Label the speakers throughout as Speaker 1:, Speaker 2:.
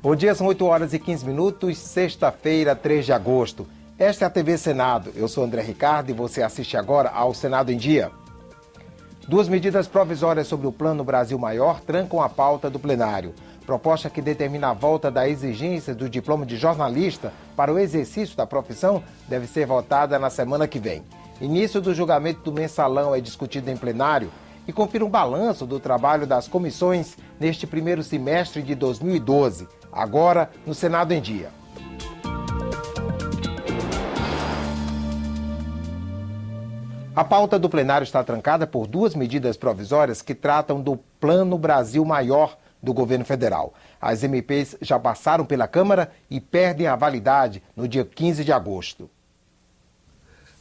Speaker 1: Bom dia, são 8h15, sexta-feira, 3 de agosto. Esta é a TV Senado. Eu sou André Ricardo e você assiste agora ao Senado em Dia. Duas medidas provisórias sobre o Plano Brasil Maior trancam a pauta do plenário. Proposta que determina a volta da exigência do diploma de jornalista para o exercício da profissão deve ser votada na semana que vem. Início do julgamento do mensalão é discutido em plenário e confira um balanço do trabalho das comissões neste primeiro semestre de 2012. Agora, no Senado em Dia. A pauta do plenário está trancada por duas medidas provisórias que tratam do Plano Brasil Maior do governo federal. As MPs já passaram pela Câmara e perdem a validade no dia 15 de agosto.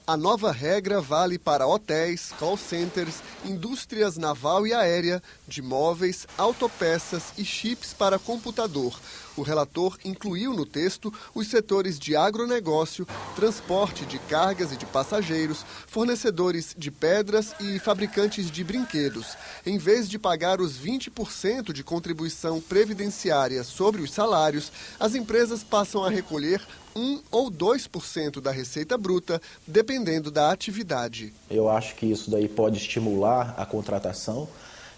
Speaker 2: A nova regra vale para hotéis, call centers, indústrias naval e aérea, de móveis, autopeças e chips para computador. O relator incluiu no texto os setores de agronegócio, transporte de cargas e de passageiros, fornecedores de pedras e fabricantes de brinquedos. Em vez de pagar os 20% de contribuição previdenciária sobre os salários, as empresas passam a recolher 1 ou 2% da receita bruta, dependendo da atividade.
Speaker 3: Eu acho que isso daí pode estimular a contratação,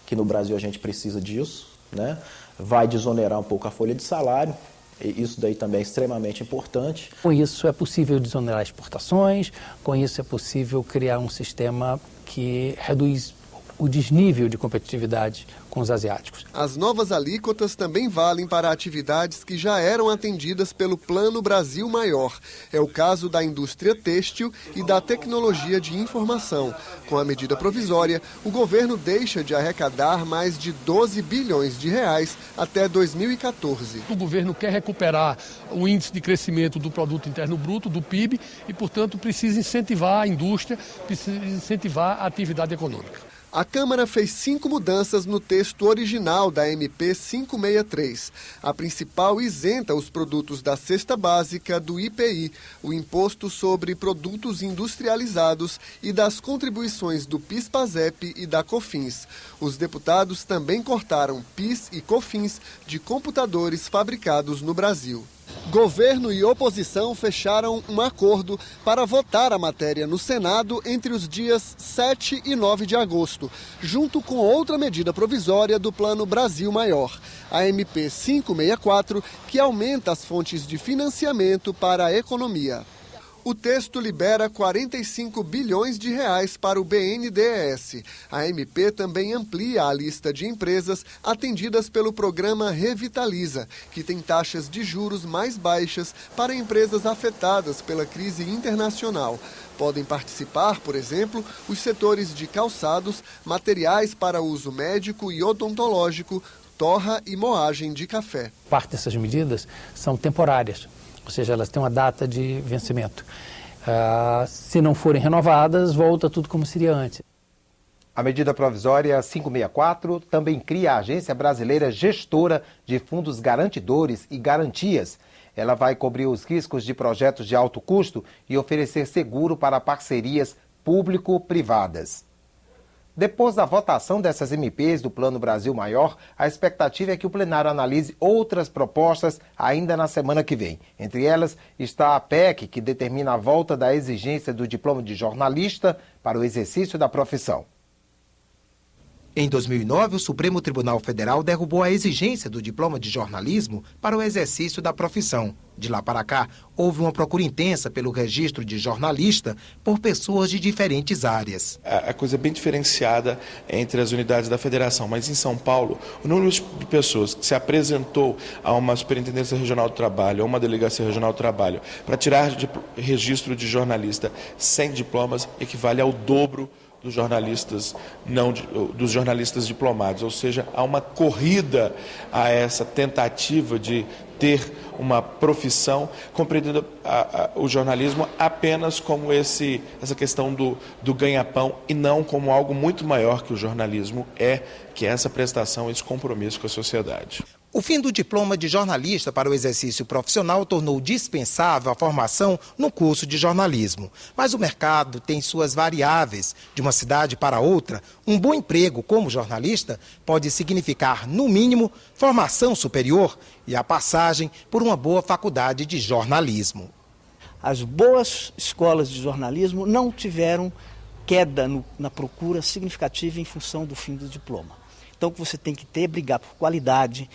Speaker 3: que no Brasil a gente precisa disso, né? Vai desonerar um pouco a folha de salário, e isso daí também é extremamente importante.
Speaker 4: Com isso é possível desonerar exportações, com isso é possível criar um sistema que reduz o desnível de competitividade com os asiáticos.
Speaker 2: As novas alíquotas também valem para atividades que já eram atendidas pelo Plano Brasil Maior. É o caso da indústria têxtil e da tecnologia de informação. Com a medida provisória, o governo deixa de arrecadar mais de 12 bilhões de reais até 2014.
Speaker 5: O governo quer recuperar o índice de crescimento do produto interno bruto, do PIB, e, portanto, precisa incentivar a indústria, precisa incentivar a atividade econômica.
Speaker 2: A Câmara fez 5 mudanças no texto original da MP 563. A principal isenta os produtos da cesta básica do IPI, o Imposto sobre Produtos Industrializados, e das contribuições do PIS/PASEP e da COFINS. Os deputados também cortaram PIS e COFINS de computadores fabricados no Brasil. Governo e oposição fecharam um acordo para votar a matéria no Senado entre os dias 7 e 9 de agosto, junto com outra medida provisória do Plano Brasil Maior, a MP 564, que aumenta as fontes de financiamento para a economia. O texto libera 45 bilhões de reais para o BNDES. A MP também amplia a lista de empresas atendidas pelo programa Revitaliza, que tem taxas de juros mais baixas para empresas afetadas pela crise internacional. Podem participar, por exemplo, os setores de calçados, materiais para uso médico e odontológico, torra e moagem de café.
Speaker 4: Parte dessas medidas são temporárias. Ou seja, elas têm uma data de vencimento. Se não forem renovadas, volta tudo como seria antes.
Speaker 1: A medida provisória 564 também cria a Agência Brasileira Gestora de Fundos Garantidores e Garantias. Ela vai cobrir os riscos de projetos de alto custo e oferecer seguro para parcerias público-privadas. Depois da votação dessas MPs do Plano Brasil Maior, a expectativa é que o plenário analise outras propostas ainda na semana que vem. Entre elas está a PEC, que determina a volta da exigência do diploma de jornalista para o exercício da profissão. Em 2009, o Supremo Tribunal Federal derrubou a exigência do diploma de jornalismo para o exercício da profissão. De lá para cá, houve uma procura intensa pelo registro de jornalista por pessoas de diferentes áreas.
Speaker 6: A coisa é bem diferenciada entre as unidades da federação, mas em São Paulo, o número de pessoas que se apresentou a uma Superintendência Regional do Trabalho, a uma Delegacia Regional do Trabalho, para tirar registro de jornalista sem diplomas, equivale ao dobro dos jornalistas diplomados, ou seja, há uma corrida a essa tentativa de ter uma profissão, compreendendo o jornalismo apenas como essa questão do ganha-pão e não como algo muito maior que o jornalismo que é essa prestação, esse compromisso com a sociedade.
Speaker 1: O fim do diploma de jornalista para o exercício profissional tornou dispensável a formação no curso de jornalismo. Mas o mercado tem suas variáveis. De uma cidade para outra, um bom emprego como jornalista pode significar, no mínimo, formação superior e a passagem por uma boa faculdade de jornalismo.
Speaker 7: As boas escolas de jornalismo não tiveram queda na procura significativa em função do fim do diploma. Então, o que você tem que ter é brigar por qualidade,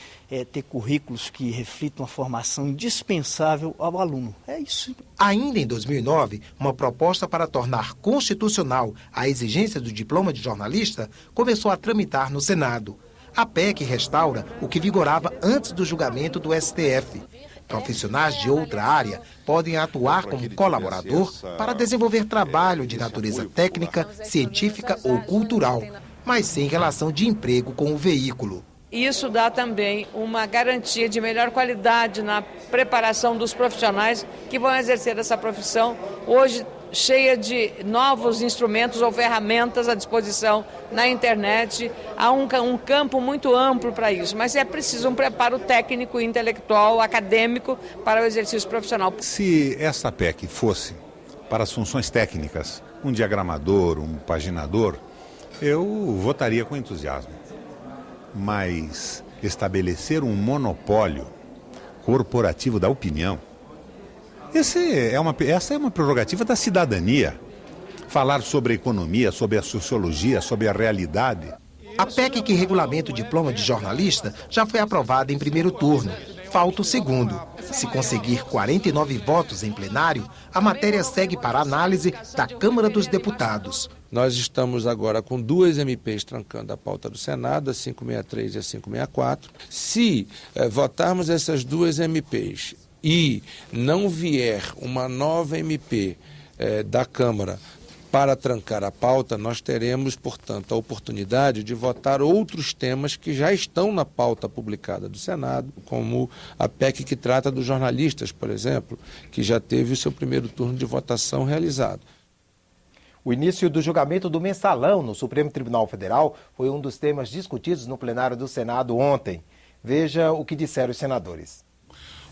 Speaker 7: ter currículos que reflitam a formação indispensável ao aluno. É isso.
Speaker 1: Ainda em 2009, uma proposta para tornar constitucional a exigência do diploma de jornalista começou a tramitar no Senado. A PEC restaura o que vigorava antes do julgamento do STF. Profissionais de outra área podem atuar como colaborador para desenvolver trabalho de natureza técnica, científica ou cultural, mas sem relação de emprego com o veículo.
Speaker 8: Isso dá também uma garantia de melhor qualidade na preparação dos profissionais que vão exercer essa profissão, hoje cheia de novos instrumentos ou ferramentas à disposição na internet. Há um campo muito amplo para isso, mas é preciso um preparo técnico, intelectual, acadêmico para o exercício profissional.
Speaker 9: Se essa PEC fosse para as funções técnicas, um diagramador, um paginador, eu votaria com entusiasmo. Mas estabelecer um monopólio corporativo da opinião, essa é uma prerrogativa da cidadania. Falar sobre a economia, sobre a sociologia, sobre a realidade.
Speaker 1: A PEC que regulamenta o diploma de jornalista já foi aprovada em primeiro turno. Falta o segundo. Se conseguir 49 votos em plenário, a matéria segue para análise da Câmara dos Deputados.
Speaker 10: Nós estamos agora com 2 MPs trancando a pauta do Senado, a 563 e a 564. Se votarmos essas 2 MPs e não vier uma nova MP da Câmara para trancar a pauta, nós teremos, portanto, a oportunidade de votar outros temas que já estão na pauta publicada do Senado, como a PEC que trata dos jornalistas, por exemplo, que já teve o seu primeiro turno de votação realizado.
Speaker 1: O início do julgamento do Mensalão no Supremo Tribunal Federal foi um dos temas discutidos no plenário do Senado ontem. Veja o que disseram os senadores.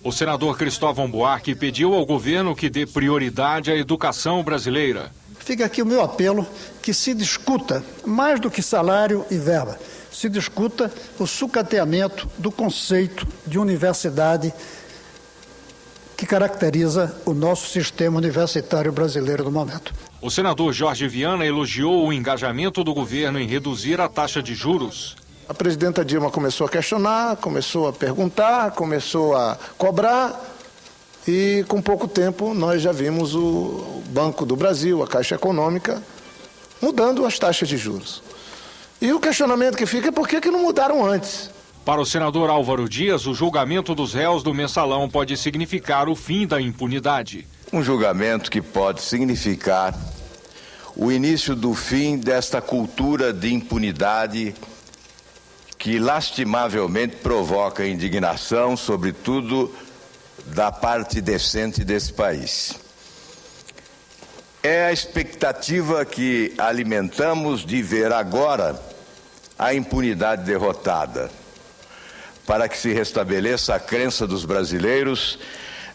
Speaker 11: O senador Cristóvão Buarque pediu ao governo que dê prioridade à educação brasileira.
Speaker 12: Fica aqui o meu apelo que se discuta, mais do que salário e verba, se discuta o sucateamento do conceito de universidade que caracteriza o nosso sistema universitário brasileiro no momento.
Speaker 11: O senador Jorge Viana elogiou o engajamento do governo em reduzir a taxa de juros.
Speaker 13: A presidenta Dilma começou a questionar, começou a perguntar, começou a cobrar. E com pouco tempo nós já vimos o Banco do Brasil, a Caixa Econômica, mudando as taxas de juros. E o questionamento que fica é por que não mudaram antes?
Speaker 11: Para o senador Álvaro Dias, o julgamento dos réus do Mensalão pode significar o fim da impunidade.
Speaker 14: Um julgamento que pode significar o início do fim desta cultura de impunidade que lastimavelmente provoca indignação, sobretudo da parte decente desse país. É a expectativa que alimentamos de ver agora a impunidade derrotada, para que se restabeleça a crença dos brasileiros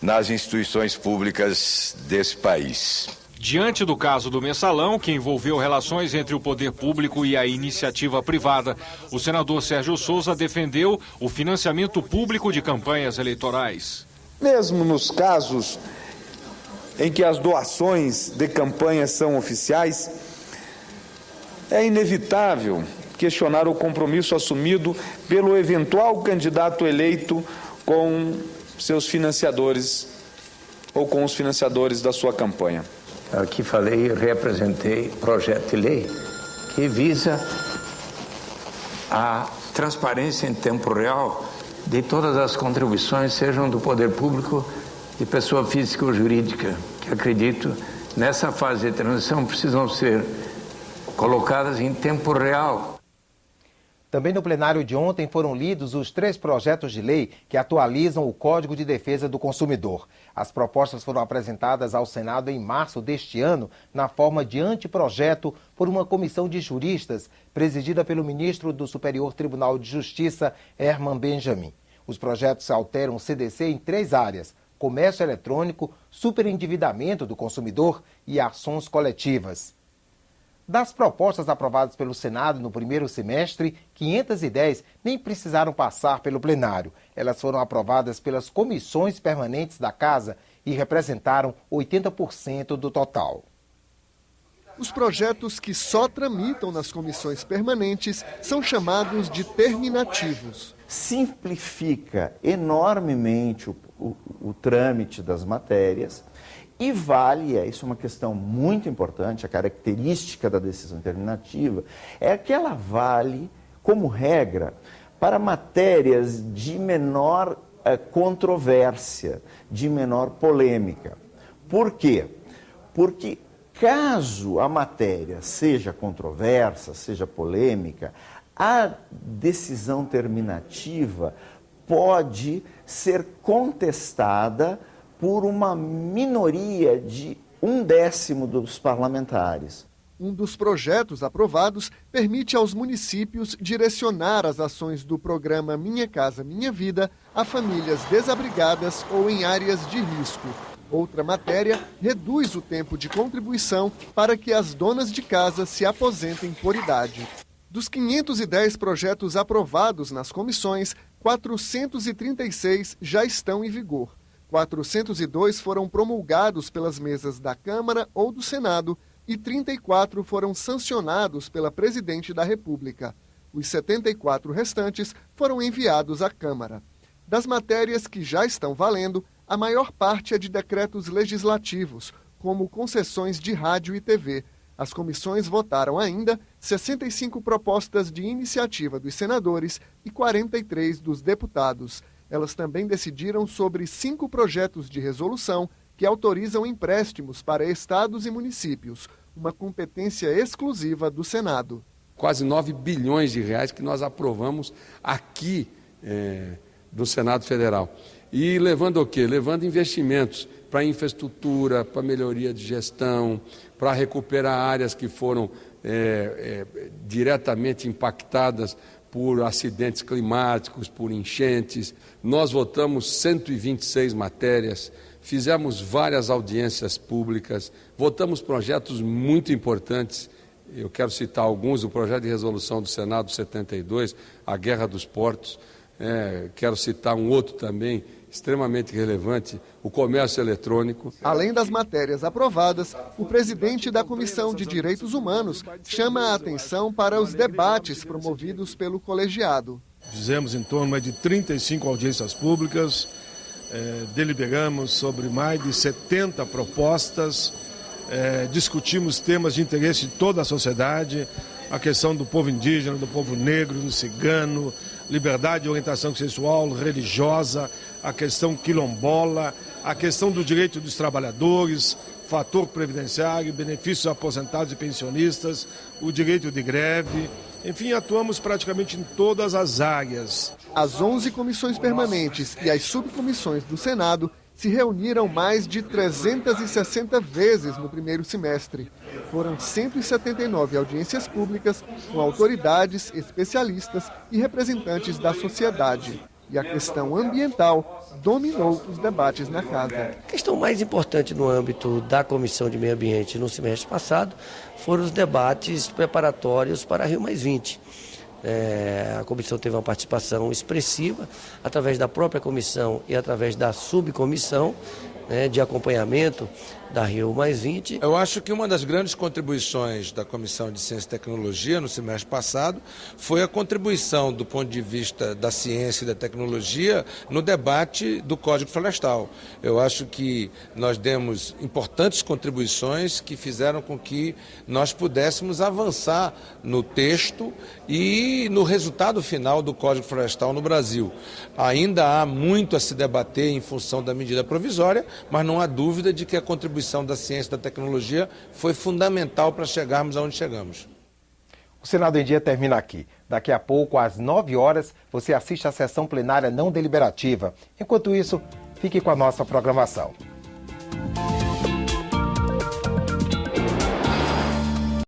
Speaker 14: nas instituições públicas desse país.
Speaker 11: Diante do caso do Mensalão, que envolveu relações entre o poder público e a iniciativa privada, o senador Sérgio Souza defendeu o financiamento público de campanhas eleitorais.
Speaker 15: Mesmo nos casos em que as doações de campanhas são oficiais, é inevitável questionar o compromisso assumido pelo eventual candidato eleito com seus financiadores ou com os financiadores da sua campanha.
Speaker 16: Aqui falei, representei projeto de lei que visa a transparência em tempo real de todas as contribuições, sejam do poder público, de pessoa física ou jurídica, que acredito nessa fase de transição precisam ser colocadas em tempo real.
Speaker 1: Também no plenário de ontem foram lidos os 3 projetos de lei que atualizam o Código de Defesa do Consumidor. As propostas foram apresentadas ao Senado em março deste ano, na forma de anteprojeto, por uma comissão de juristas presidida pelo ministro do Superior Tribunal de Justiça, Herman Benjamin. Os projetos alteram o CDC em 3 áreas: comércio eletrônico, superendividamento do consumidor e ações coletivas. Das propostas aprovadas pelo Senado no primeiro semestre, 510 nem precisaram passar pelo plenário. Elas foram aprovadas pelas comissões permanentes da Casa e representaram 80% do total.
Speaker 2: Os projetos que só tramitam nas comissões permanentes são chamados de terminativos.
Speaker 17: Simplifica enormemente o trâmite das matérias e vale, isso é uma questão muito importante, a característica da decisão terminativa, é que ela vale, como regra, para matérias de menor controvérsia, de menor polêmica. Por quê? Porque caso a matéria seja controversa, seja polêmica, a decisão terminativa pode ser contestada por uma minoria de 1/10 dos parlamentares.
Speaker 2: Um dos projetos aprovados permite aos municípios direcionar as ações do programa Minha Casa Minha Vida a famílias desabrigadas ou em áreas de risco. Outra matéria reduz o tempo de contribuição para que as donas de casa se aposentem por idade. Dos 510 projetos aprovados nas comissões, 436 já estão em vigor. 402 foram promulgados pelas mesas da Câmara ou do Senado e 34 foram sancionados pela Presidente da República. Os 74 restantes foram enviados à Câmara. Das matérias que já estão valendo, a maior parte é de decretos legislativos, como concessões de rádio e TV. As comissões votaram ainda 65 propostas de iniciativa dos senadores e 43 dos deputados. Elas também decidiram sobre 5 projetos de resolução que autorizam empréstimos para estados e municípios, uma competência exclusiva do Senado.
Speaker 18: Quase 9 bilhões de reais que nós aprovamos aqui do Senado Federal. E levando o quê? Levando investimentos para infraestrutura, para melhoria de gestão, para recuperar áreas que foram diretamente impactadas por acidentes climáticos, por enchentes. Nós votamos 126 matérias, fizemos várias audiências públicas, votamos projetos muito importantes. Eu quero citar alguns: o projeto de resolução do Senado 72, a Guerra dos Portos. Quero citar um outro também, extremamente relevante, o comércio eletrônico.
Speaker 2: Além das matérias aprovadas, o presidente da Comissão de Direitos Humanos chama a atenção para os debates promovidos pelo colegiado.
Speaker 19: Fizemos em torno de 35 audiências públicas, deliberamos sobre mais de 70 propostas, discutimos temas de interesse de toda a sociedade, a questão do povo indígena, do povo negro, do cigano, liberdade de orientação sexual, religiosa, a questão quilombola, a questão do direito dos trabalhadores, fator previdenciário, benefícios aposentados e pensionistas, o direito de greve. Enfim, atuamos praticamente em todas as áreas.
Speaker 2: As 11 comissões permanentes e as subcomissões do Senado se reuniram mais de 360 vezes no primeiro semestre. Foram 179 audiências públicas com autoridades, especialistas e representantes da sociedade. E a questão ambiental dominou os debates na casa.
Speaker 20: A questão mais importante no âmbito da Comissão de Meio Ambiente no semestre passado foram os debates preparatórios para Rio+20. A comissão teve uma participação expressiva através da própria comissão e através da subcomissão de acompanhamento da Rio+20.
Speaker 10: Eu acho que uma das grandes contribuições da Comissão de Ciência e Tecnologia no semestre passado foi a contribuição do ponto de vista da ciência e da tecnologia no debate do Código Florestal. Eu acho que nós demos importantes contribuições que fizeram com que nós pudéssemos avançar no texto e no resultado final do Código Florestal no Brasil. Ainda há muito a se debater em função da medida provisória, mas não há dúvida de que a contribuição da ciência e da tecnologia foi fundamental para chegarmos aonde chegamos.
Speaker 1: O Senado em Dia termina aqui. Daqui a pouco, às 9 horas, você assiste à sessão plenária não deliberativa. Enquanto isso, fique com a nossa programação.